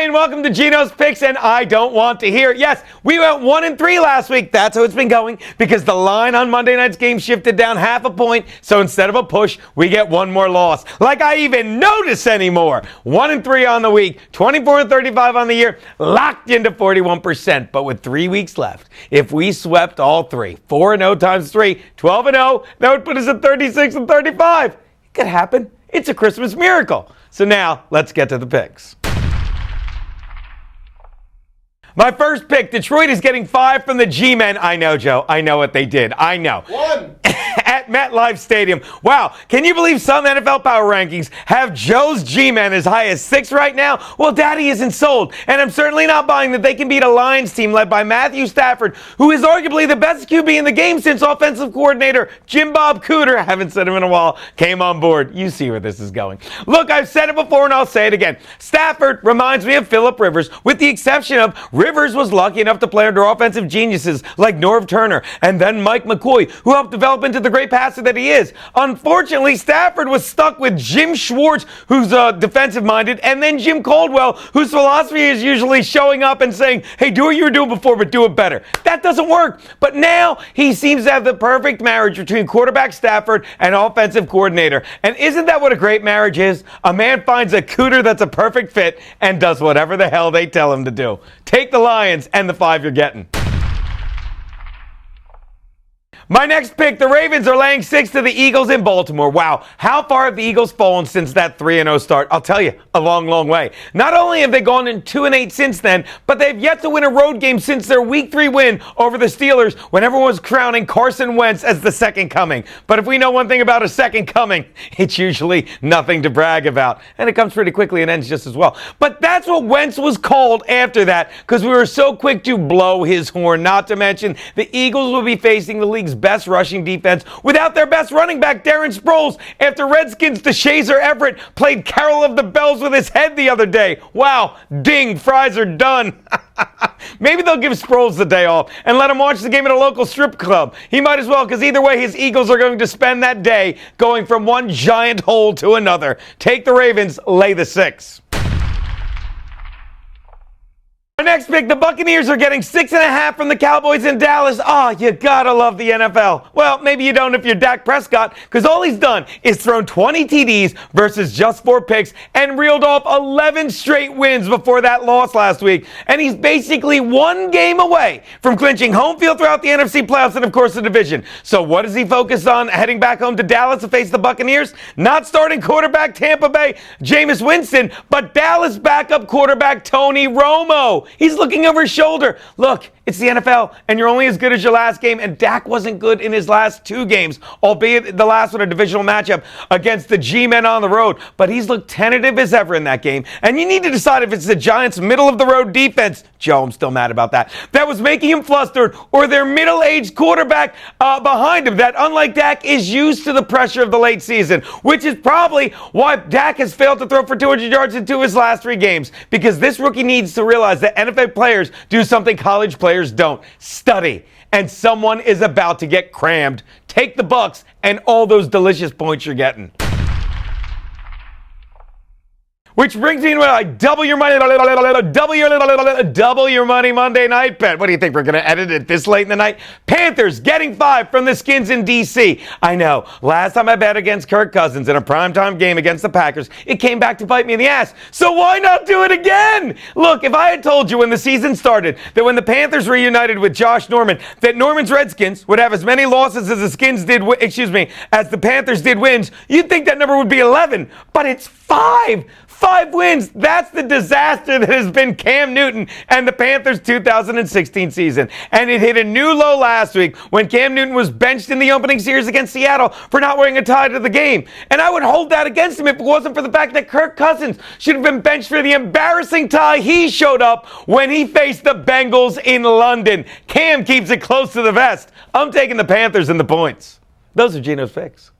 and welcome to Geno's Picks, and I don't want to hear it. Yes, we went 1-3 last week. That's how it's been going because the line on Monday night's game shifted down half a point, so instead of a push, we get one more loss. Like I even notice anymore. 1-3 on the week, 24-35 on the year, locked into 41%, but with 3 weeks left, if we swept all three, 4-0 times 3, 12-0, that would put us at 36-35. It could happen. It's a Christmas miracle. So now, let's get to the picks. My first pick, Detroit is getting 5 from the G-Men. I know, Joe. I know what they did. I know. 1. At MetLife Stadium. Wow. Can you believe some NFL power rankings have Joe's G-Men as high as 6 right now? Well, Daddy isn't sold. And I'm certainly not buying that they can beat a Lions team led by Matthew Stafford, who is arguably the best QB in the game since offensive coordinator Jim Bob Cooter, I haven't said him in a while, came on board. You see where this is going. Look, I've said it before and I'll say it again. Stafford reminds me of Phillip Rivers, with the exception of Rivers was lucky enough to play under offensive geniuses like Norv Turner and then Mike McCoy, who helped develop into the great passer that he is. Unfortunately, Stafford was stuck with Jim Schwartz, who's defensive-minded, and then Jim Caldwell, whose philosophy is usually showing up and saying, hey, do what you were doing before, but do it better. That doesn't work. But now he seems to have the perfect marriage between quarterback Stafford and offensive coordinator. And isn't that what a great marriage is? A man finds a Cooter that's a perfect fit and does whatever the hell they tell him to do. Take the Lions and the 5 you're getting. My next pick, the Ravens are laying 6 to the Eagles in Baltimore. Wow, how far have the Eagles fallen since that 3-0 start? I'll tell you, a long, long way. Not only have they gone in 2-8 since then, but they've yet to win a road game since their Week 3 win over the Steelers when everyone was crowning Carson Wentz as the second coming. But if we know one thing about a second coming, it's usually nothing to brag about. And it comes pretty quickly and ends just as well. But that's what Wentz was called after that because we were so quick to blow his horn. Not to mention, the Eagles will be facing the league's best rushing defense without their best running back, Darren Sproles, after Redskins DeShazer Everett played Carol of the Bells with his head the other day. Wow, ding, fries are done. Maybe they'll give Sproles the day off and let him watch the game at a local strip club. He might as well, because either way, his Eagles are going to spend that day going from one giant hole to another. Take the Ravens, lay the 6. Our next pick, the Buccaneers are getting 6.5 from the Cowboys in Dallas. Oh, you gotta love the NFL. Well, maybe you don't if you're Dak Prescott, because all he's done is thrown 20 TDs versus just 4 picks and reeled off 11 straight wins before that loss last week. And he's basically one game away from clinching home field throughout the NFC playoffs and, of course, the division. So what does he focus on heading back home to Dallas to face the Buccaneers? Not starting quarterback Tampa Bay, Jameis Winston, but Dallas backup quarterback Tony Romo. He's looking over his shoulder. Look, it's the NFL, and you're only as good as your last game, and Dak wasn't good in his last 2 games, albeit the last one a divisional matchup against the G-Men on the road. But he's looked tentative as ever in that game, and you need to decide if it's the Giants' middle-of-the-road defense, Joe, I'm still mad about that was making him flustered, or their middle-aged quarterback behind him that, unlike Dak, is used to the pressure of the late season, which is probably why Dak has failed to throw for 200 yards in 2 of his last 3 games, because this rookie needs to realize that NFL players do something college players don't. Study. And someone is about to get crammed. Take the Bucs and all those delicious points you're getting. Which brings me to double your money Monday night bet. What do you think? We're going to edit it this late in the night? Panthers getting 5 from the Skins in D.C. I know. Last time I bet against Kirk Cousins in a primetime game against the Packers, it came back to bite me in the ass. So why not do it again? Look, if I had told you when the season started that when the Panthers reunited with Josh Norman, that Norman's Redskins would have as many losses as the Skins did, as the Panthers did wins, you'd think that number would be 11. But it's 5. 5 wins. That's the disaster that has been Cam Newton and the Panthers' 2016 season. And it hit a new low last week when Cam Newton was benched in the opening series against Seattle for not wearing a tie to the game. And I would hold that against him if it wasn't for the fact that Kirk Cousins should have been benched for the embarrassing tie he showed up when he faced the Bengals in London. Cam keeps it close to the vest. I'm taking the Panthers and the points. Those are Geno's picks.